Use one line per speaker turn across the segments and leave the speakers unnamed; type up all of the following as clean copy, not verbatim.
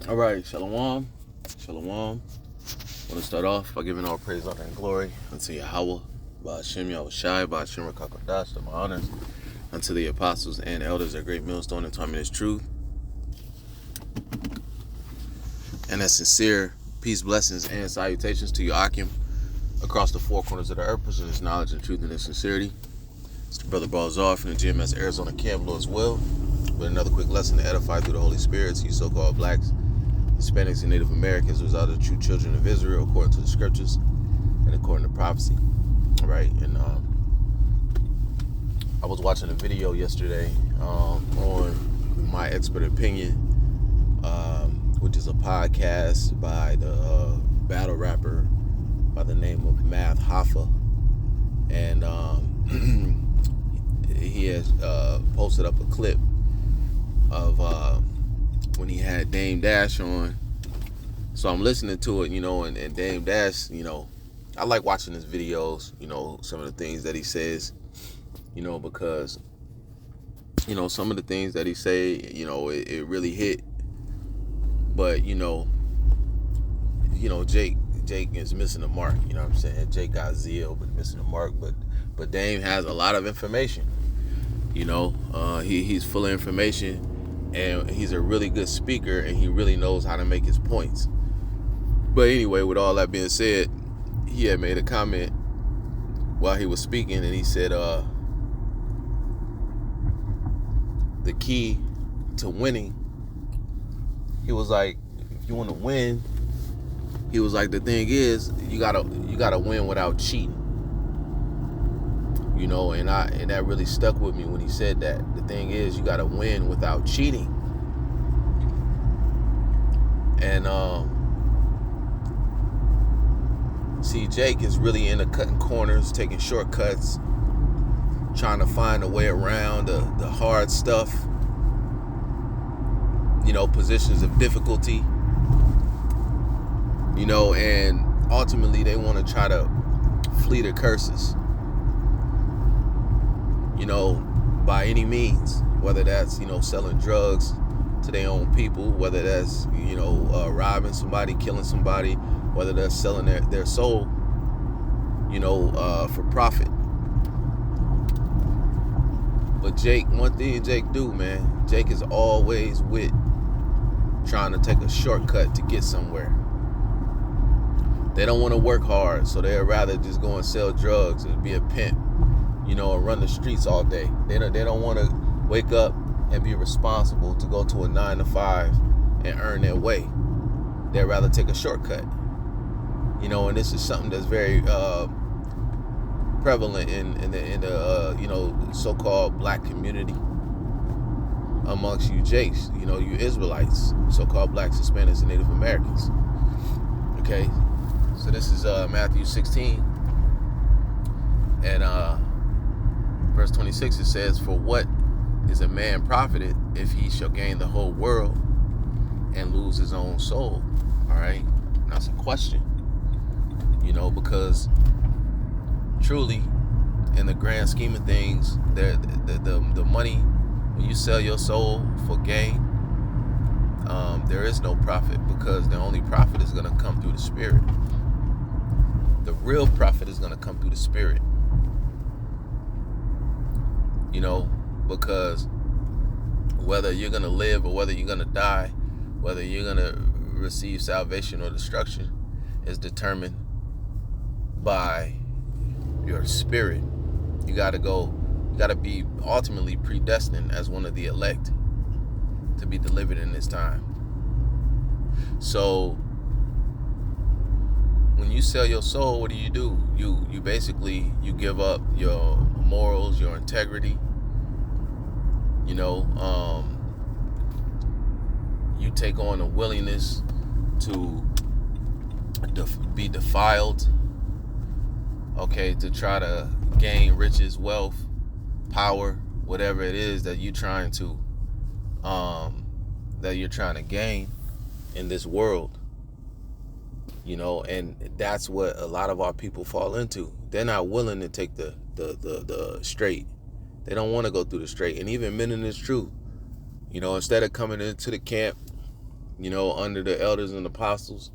All right, Shalom. Shalom. I want to start off by giving all praise, honor, and glory unto Yahweh, Ba'ashem Yahushai, Ba'ashem Rakakodash, to my honors, unto the apostles and elders at Great Millstone and Timeless Truth. And a sincere peace, blessings, and salutations to Akim across the four corners of the earth, presenting his knowledge and truth and his sincerity. It's the Brother Balzar from the GMS Arizona Camp, as well, with another quick lesson to edify through the Holy Spirit to you so-called blacks, Hispanics, and Native Americans, who are the true children of Israel according to the scriptures and according to prophecy. All right, and I was watching a video yesterday on My Expert Opinion, which is a podcast by the battle rapper by the name of Math Hoffa, and he has posted up a clip of when he had Dame Dash on. So I'm listening to it, and Dame Dash, I like watching his videos, some of the things that he says, because, some of the things that he say, it really hit. But, Jake is missing the mark, you know what I'm saying? Jake got zeal, but missing the mark. But Dame has a lot of information, he's full of information. And he's a really good speaker, and he really knows how to make his points. But anyway, with all that being said, he had made a comment while he was speaking, and he said, the key to winning, he was like, if you want to win, he was like, the thing is, you gotta win without cheating. And that really stuck with me when he said that. The thing is, you gotta win without cheating. And see, Jake is really into cutting corners, taking shortcuts, trying to find a way around the hard stuff, positions of difficulty, and ultimately they want to try to flee the curses, by any means, whether that's, selling drugs to their own people, whether that's, robbing somebody, killing somebody, whether that's selling their soul, for profit. But one thing Jake do, man, Jake is always with trying to take a shortcut to get somewhere. They don't want to work hard, so they'd rather just go and sell drugs and be a pimp, and run the streets all day. They don't want to wake up and be responsible to go to a 9 to 5 and earn their way. They'd rather take a shortcut. And this is something that's very prevalent in the so-called black community amongst you Jakes, you Israelites, so-called blacks, Hispanics, and Native Americans. Okay, so this is Matthew 16, and verse 26, it says, "For what is a man profited if he shall gain the whole world and lose his own soul?" All right, and that's a question, because truly, in the grand scheme of things, the money, when you sell your soul for gain, there is no profit, because the only profit is going to come through the Spirit. The real profit is going to come through the Spirit. Because whether you're going to live or whether you're going to die, whether you're going to receive salvation or destruction, is determined by your spirit. You got to be ultimately predestined as one of the elect to be delivered in this time. So when you sell your soul, what do? You basically, you give up your morals, your integrity, you take on a willingness to be defiled, okay, to try to gain riches, wealth, power, whatever it is that you're trying to gain in this world, and that's what a lot of our people fall into. They're not willing to take the straight. They don't want to go through the straight. And even men in this truth, instead of coming into the camp under the elders and apostles,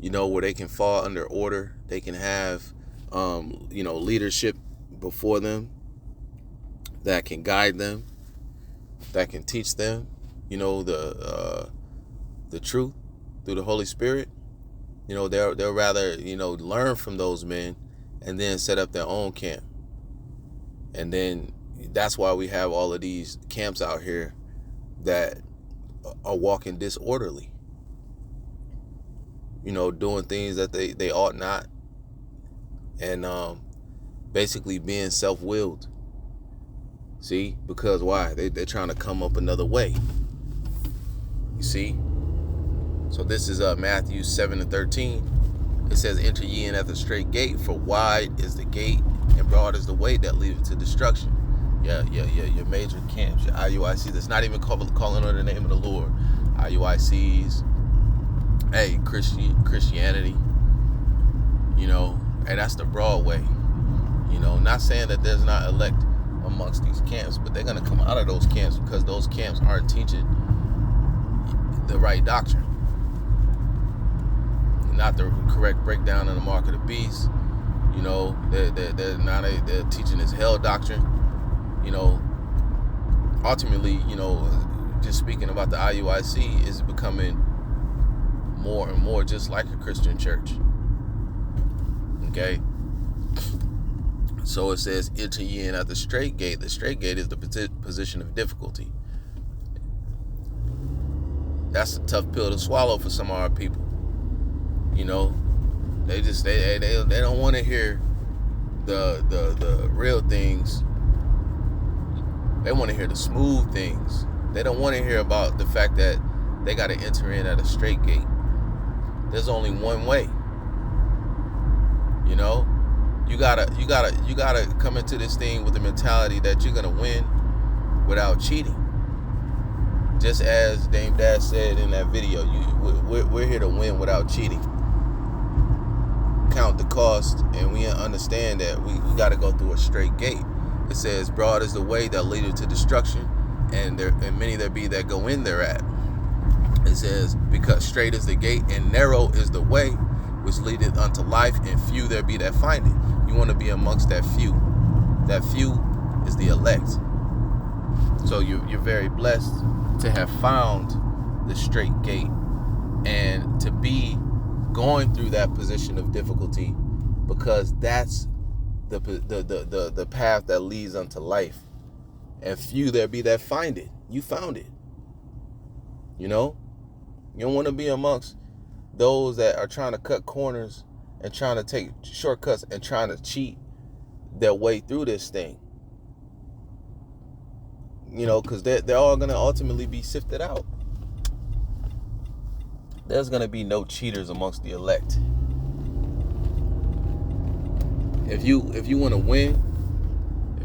where they can fall under order. They can have, leadership before them that can guide them, that can teach them, the truth through the Holy Spirit. They'll rather, learn from those men and then set up their own camp. And then that's why we have all of these camps out here that are walking disorderly, doing things that they ought not, and basically being self-willed. See, because why? They're trying to come up another way. You see? So this is Matthew 7:13. It says, "Enter ye in at the straight gate, for wide is the gate and broad is the way that leadeth to destruction." Your major camps, your IUICs, that's not even calling on the name of the Lord. IUICs, hey, Christianity, and that's the broad way. Not saying that there's not elect amongst these camps, but they're going to come out of those camps because those camps aren't teaching the right doctrine, not the correct breakdown of the mark of the beast. They're teaching this hell doctrine. Ultimately, just speaking about the IUIC is becoming more and more just like a Christian church. Okay. So it says, "Enter ye in at the straight gate." The straight gate is the position of difficulty. That's a tough pill to swallow for some of our people. They don't want to hear the real things. They want to hear the smooth things. They don't want to hear about the fact that they got to enter in at a straight gate. There's only one way. You gotta come into this thing with the mentality that you're gonna win without cheating. Just as Dame Dash said in that video, we're here to win without cheating. Count the cost, and we understand that we got to go through a straight gate. It says, "Broad is the way that leadeth to destruction, and many there be that go in thereat." It says, "Because straight is the gate, and narrow is the way which leadeth unto life, and few there be that find it." You want to be amongst that few. That few is the elect. So you're very blessed to have found the straight gate and to be going through that position of difficulty, because that's the path that leads unto life. And few there be that find it. You found it. You don't want to be amongst those that are trying to cut corners and trying to take shortcuts and trying to cheat their way through this thing. Because they're all going to ultimately be sifted out. There's going to be no cheaters amongst the elect. If you want to win,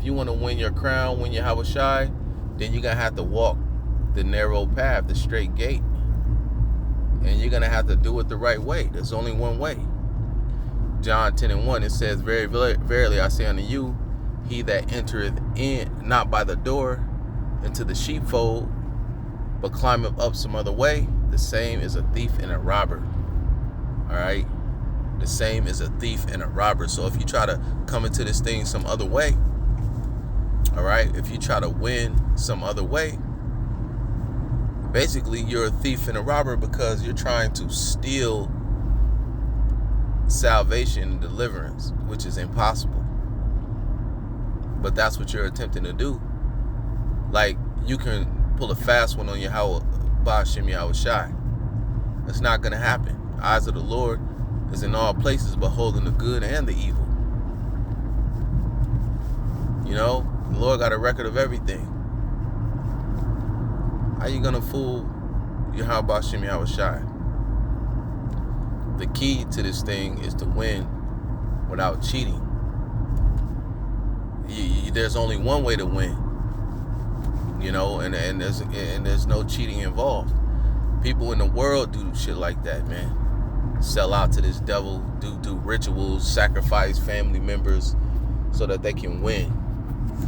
your crown, win your Hawashai, then you're going to have to walk the narrow path, the straight gate. And you're going to have to do it the right way. There's only one way. John 10:1, it says, "Very verily I say unto you, he that entereth in not by the door into the sheepfold, but climbeth up some other way, the same is a thief and a robber." All right? The same is a thief and a robber. So if you try to come into this thing some other way, all right, if you try to win some other way, basically you're a thief and a robber, because you're trying to steal salvation and deliverance, which is impossible. But that's what you're attempting to do. Like, you can pull a fast one on your Ba'Shem Yahushai. It's not going to happen. Eyes of the Lord is in all places, beholding the good and the evil. The Lord got a record of everything. How you going to fool your Ba'Shem Yahushai? The key to this thing is to win without cheating. There's only one way to win. And there's no cheating involved. People in the world do shit like that, man. Sell out to this devil, do rituals, sacrifice family members so that they can win.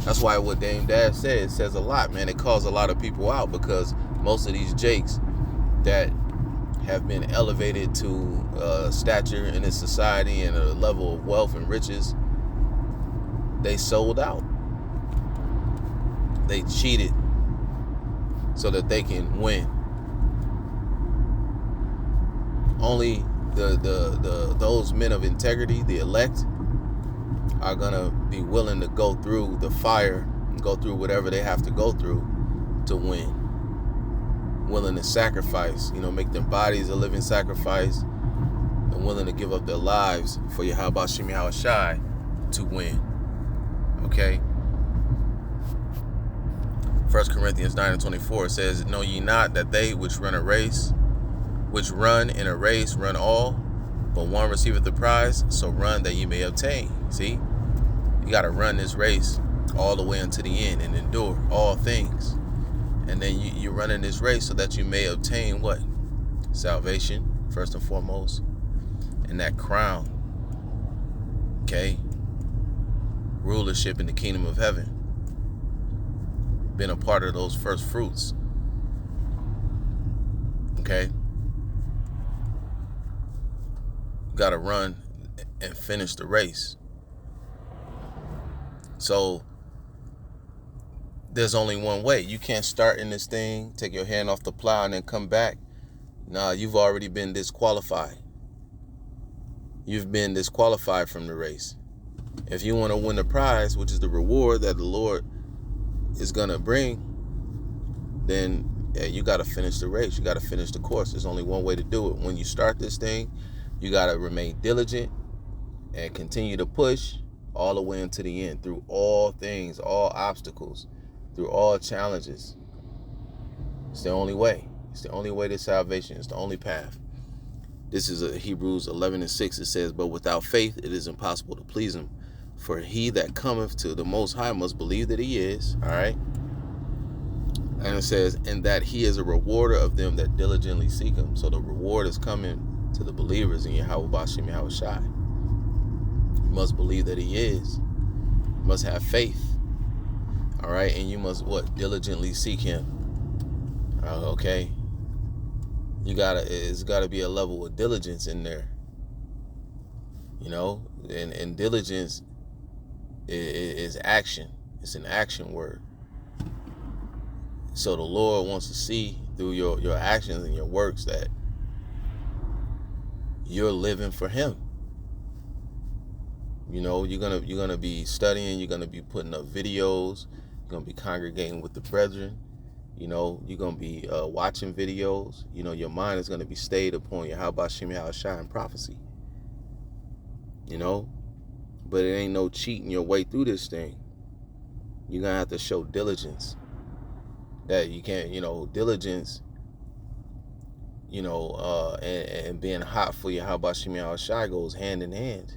That's why what Dame Dash said, it says a lot, man. It calls a lot of people out, because most of these jakes, that have been elevated to stature in this society and a level of wealth and riches, they sold out. They cheated so that they can win. Only those men of integrity, the elect, are gonna be willing to go through the fire and go through whatever they have to go through to win. Willing to sacrifice, make their bodies a living sacrifice, and willing to give up their lives for Yahweh Hashem Yahweh Shai to win. Okay? 1 Corinthians 9:24 says, "Know ye not that they which run in a race run all, but one receiveth the prize, so run that ye may obtain." See? You got to run this race all the way unto the end and endure all things. And then you're running this race so that you may obtain what? Salvation, first and foremost. And that crown. Okay? Rulership in the kingdom of heaven. Been a part of those first fruits. Okay? Got to run and finish the race. So there's only one way. You can't start in this thing, take your hand off the plow, and then come back. Nah, you've already been disqualified. You've been disqualified from the race. If you want to win the prize, which is the reward that the Lord is going to bring, then you got to finish the race. You got to finish the course. There's only one way to do it. When you start this thing, you got to remain diligent and continue to push all the way into the end, through all things, all obstacles, through all challenges. It's the only way. It's the only way to salvation. It's the only path. This is Hebrews 11:6. It says, "But without faith it is impossible to please him. For he that cometh to the Most High must believe that he is." All right. And it says, "And that he is a rewarder of them that diligently seek him." So the reward is coming to the believers in Yahweh Bashem Yahweh Shai. You must believe that he is. You must have faith. All right. And you must what? Diligently seek him. Okay. It's gotta be a level of diligence in there. And diligence is action. It's an action word. So the Lord wants to see through your actions and your works that you're living for him. You're gonna be studying, you're gonna be putting up videos, you're gonna be congregating with the brethren. You're going to be watching videos. Your mind is going to be stayed upon Yahweh Hashem Yahweh Shai in prophecy. But it ain't no cheating your way through this thing. You're going to have to show diligence. That you can't, diligence, and being hot for Yahweh Hashem Yahweh Shai goes hand in hand.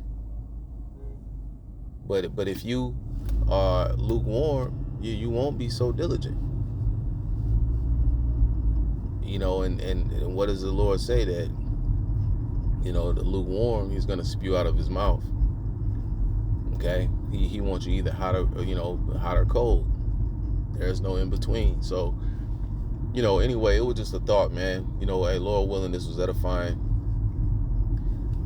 But if you are lukewarm, you won't be so diligent. And what does the Lord say? That, the lukewarm, he's going to spew out of his mouth. Okay? He wants you either hot or cold. There's no in between. So, anyway, it was just a thought, man. Hey, Lord willing, this was edifying.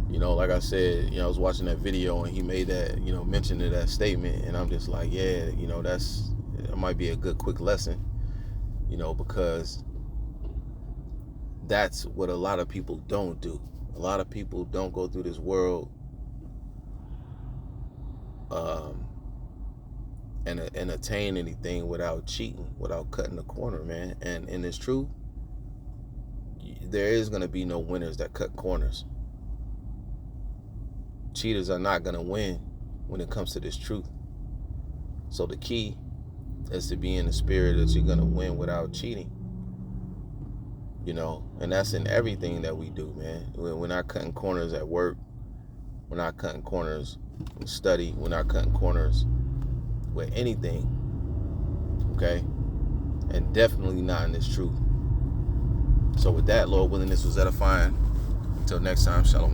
Like I said, I was watching that video and he made that, mention of that statement. And I'm just like, yeah, that might be a good quick lesson, because that's what a lot of people don't do. A lot of people don't go through this world and attain anything without cheating, without cutting the corner, man. And it's true. There is going to be no winners that cut corners. Cheaters are not going to win when it comes to this truth. So the key is to be in the spirit that you're going to win without cheating. And that's in everything that we do, man. We're not cutting corners at work. We're not cutting corners in study. We're not cutting corners with anything. Okay? And definitely not in this truth. So with that, Lord willing, this was edifying. Until next time, shalom.